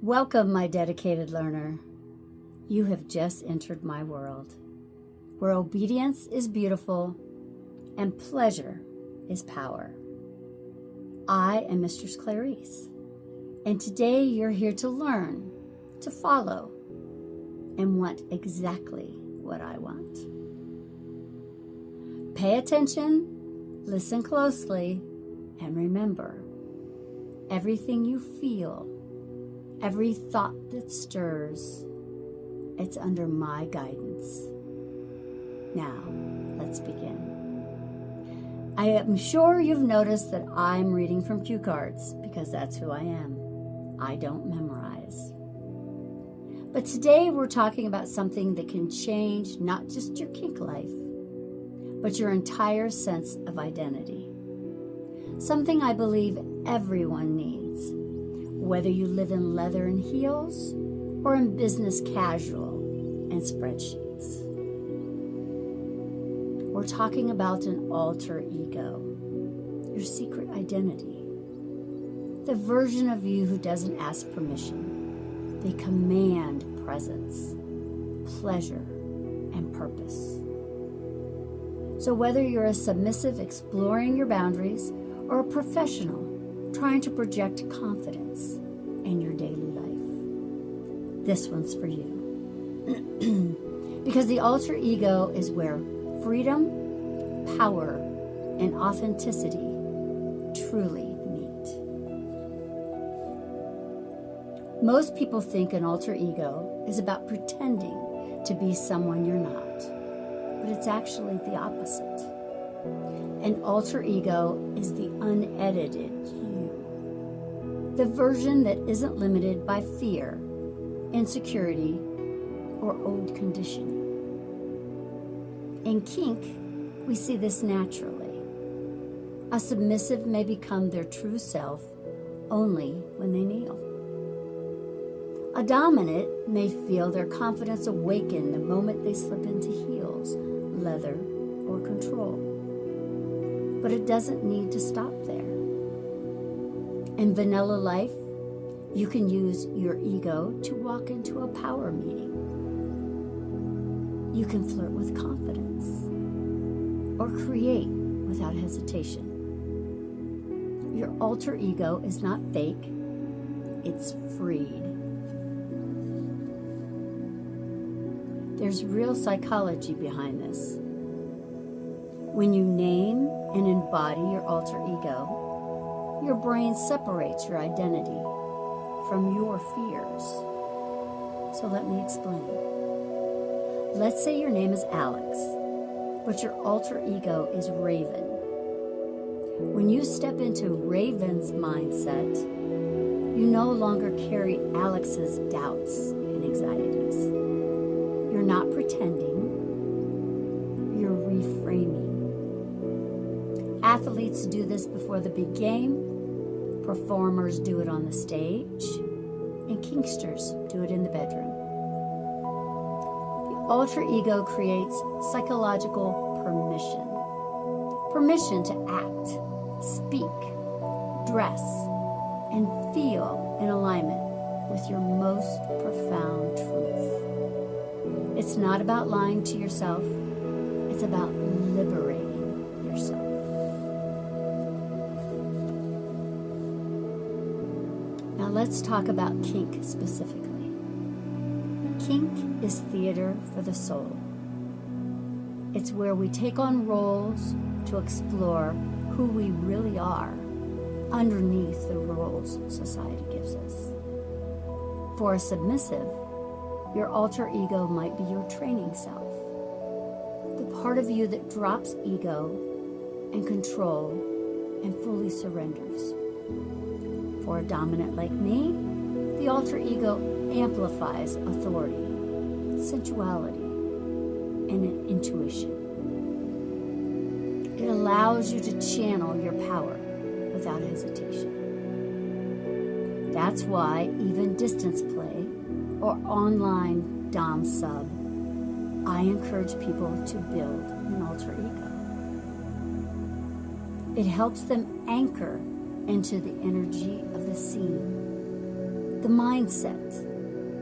Welcome, my dedicated learner. You have just entered my world, where obedience is beautiful and pleasure is power. I am Mistress Clarice, and today you're here to learn, to follow, and want exactly what I want. Pay attention, listen closely, and remember, everything you feel, every thought that stirs, it's under my guidance. Now, let's begin. I am sure you've noticed that I'm reading from cue cards because that's who I am. I don't memorize. But today we're talking about something that can change not just your kink life, but your entire sense of identity. Something I believe everyone needs, whether you live in leather and heels or in business casual and spreadsheets. We're talking about an alter ego, your secret identity, the version of you who doesn't ask permission. They command presence, pleasure, and purpose. So whether you're a submissive exploring your boundaries or a professional trying to project confidence in your daily life, this one's for you. Because the alter ego is where freedom, power, and authenticity truly meet. Most people think an alter ego is about pretending to be someone you're not, but it's actually the opposite. An alter ego is the unedited you, the version that isn't limited by fear, insecurity, or old conditioning. In kink, we see this naturally. A submissive may become their true self only when they kneel. A dominant may feel their confidence awaken the moment they slip into heels, leather, or control. But it doesn't need to stop there. In vanilla life, you can use your ego to walk into a power meeting. You can flirt with confidence or create without hesitation. Your alter ego is not fake, it's freed. There's real psychology behind this. When you name and embody your alter ego, your brain separates your identity from your fears. So let me explain. Let's say your name is Alex, but your alter ego is Raven. When you step into Raven's mindset, you no longer carry Alex's doubts and anxieties. You're not pretending, you're reframing. Athletes do this before the big game, performers do it on the stage, and kinksters do it in the bedroom. Alter ego creates psychological permission to act, speak, dress, and feel in alignment with your most profound truth. It's not about lying to yourself, it's about liberating yourself. Now let's talk about kink specifically. Kink is theater for the soul. It's where we take on roles to explore who we really are underneath the roles society gives us. For a submissive, your alter ego might be your training self, the part of you that drops ego and control and fully surrenders. For a dominant like me, the alter ego amplifies authority, sensuality, and an intuition. It allows you to channel your power without hesitation. That's why even distance play or online Domme sub, I encourage people to build an alter ego. It helps them anchor into the energy of the scene the mindset,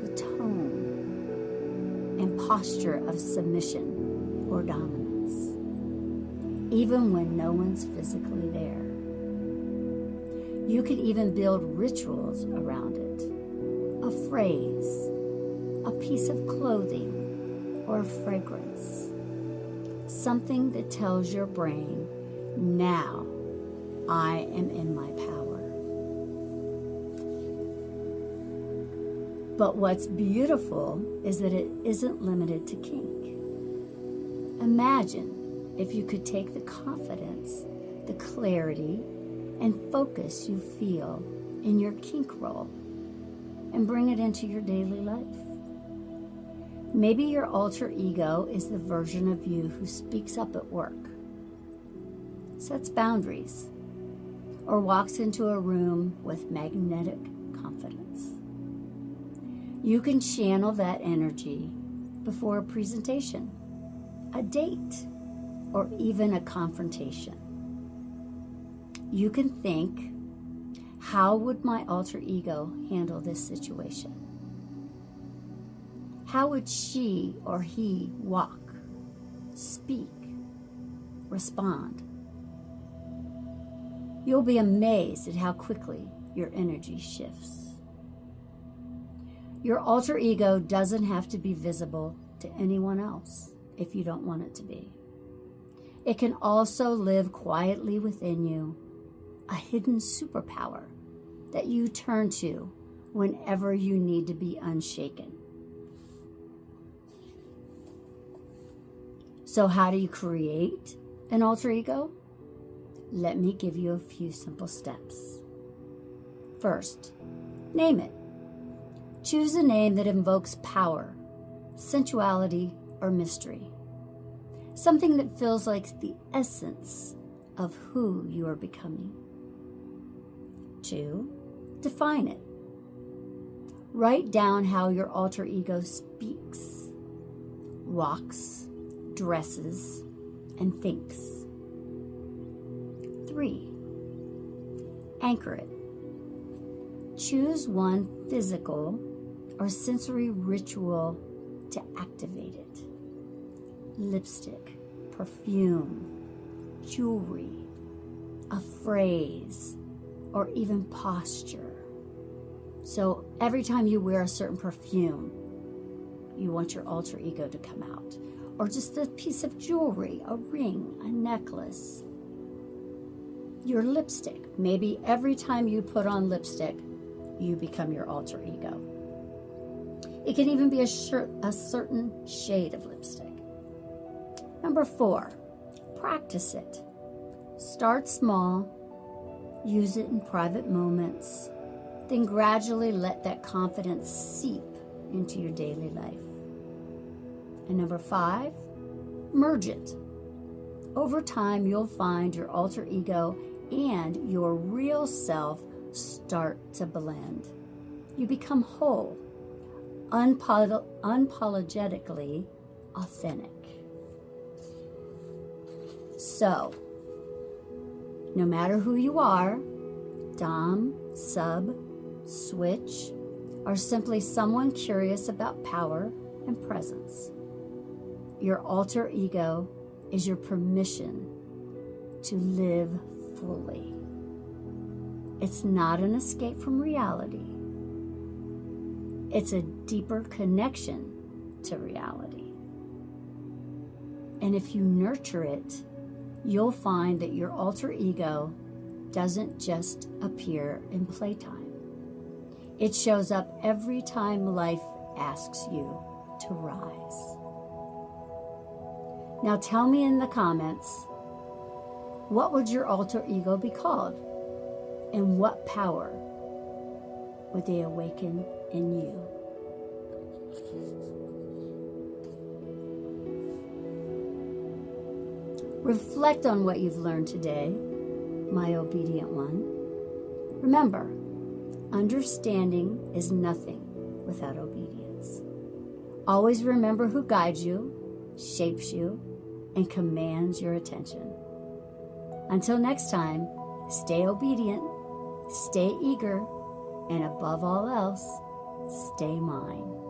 the tone, and posture of submission or dominance, even when no one's physically there. You could even build rituals around it, a phrase, a piece of clothing, or a fragrance, something that tells your brain, now I am in my power. But what's beautiful is that it isn't limited to kink. Imagine if you could take the confidence, the clarity, and focus you feel in your kink role and bring it into your daily life. Maybe your alter ego is the version of you who speaks up at work, sets boundaries, or walks into a room with magnetic confidence. You can channel that energy before a presentation, a date, or even a confrontation. You can think, how would my alter ego handle this situation? How would she or he walk, speak, respond? You'll be amazed at how quickly your energy shifts. Your alter ego doesn't have to be visible to anyone else if you don't want it to be. It can also live quietly within you, a hidden superpower that you turn to whenever you need to be unshaken. So how do you create an alter ego? Let me give you a few simple steps. First, name it. Choose a name that invokes power, sensuality, or mystery. Something that feels like the essence of who you are becoming. 2, define it. Write down how your alter ego speaks, walks, dresses, and thinks. 3, anchor it. Choose one physical or sensory ritual to activate it. Lipstick, perfume, jewelry, a phrase, or even posture. So every time you wear a certain perfume, you want your alter ego to come out. Or just a piece of jewelry, a ring, a necklace. Your lipstick. Maybe every time you put on lipstick, you become your alter ego. It can even be a certain shade of lipstick. Number 4, practice it. Start small, use it in private moments, then gradually let that confidence seep into your daily life. And number 5, merge it. Over time, you'll find your alter ego and your real self start to blend. You become whole, unapologetically authentic. So, no matter who you are, Dom, sub, switch, or simply someone curious about power and presence, your alter ego is your permission to live fully. It's not an escape from reality. It's a deeper connection to reality. And if you nurture it, you'll find that your alter ego doesn't just appear in playtime. It shows up every time life asks you to rise. Now tell me in the comments, what would your alter ego be called? And what power would they awaken in you? Reflect on what you've learned today, my obedient one. Remember, understanding is nothing without obedience. Always remember who guides you, shapes you, and commands your attention. Until next time, stay obedient, stay eager, And above all else, stay mine.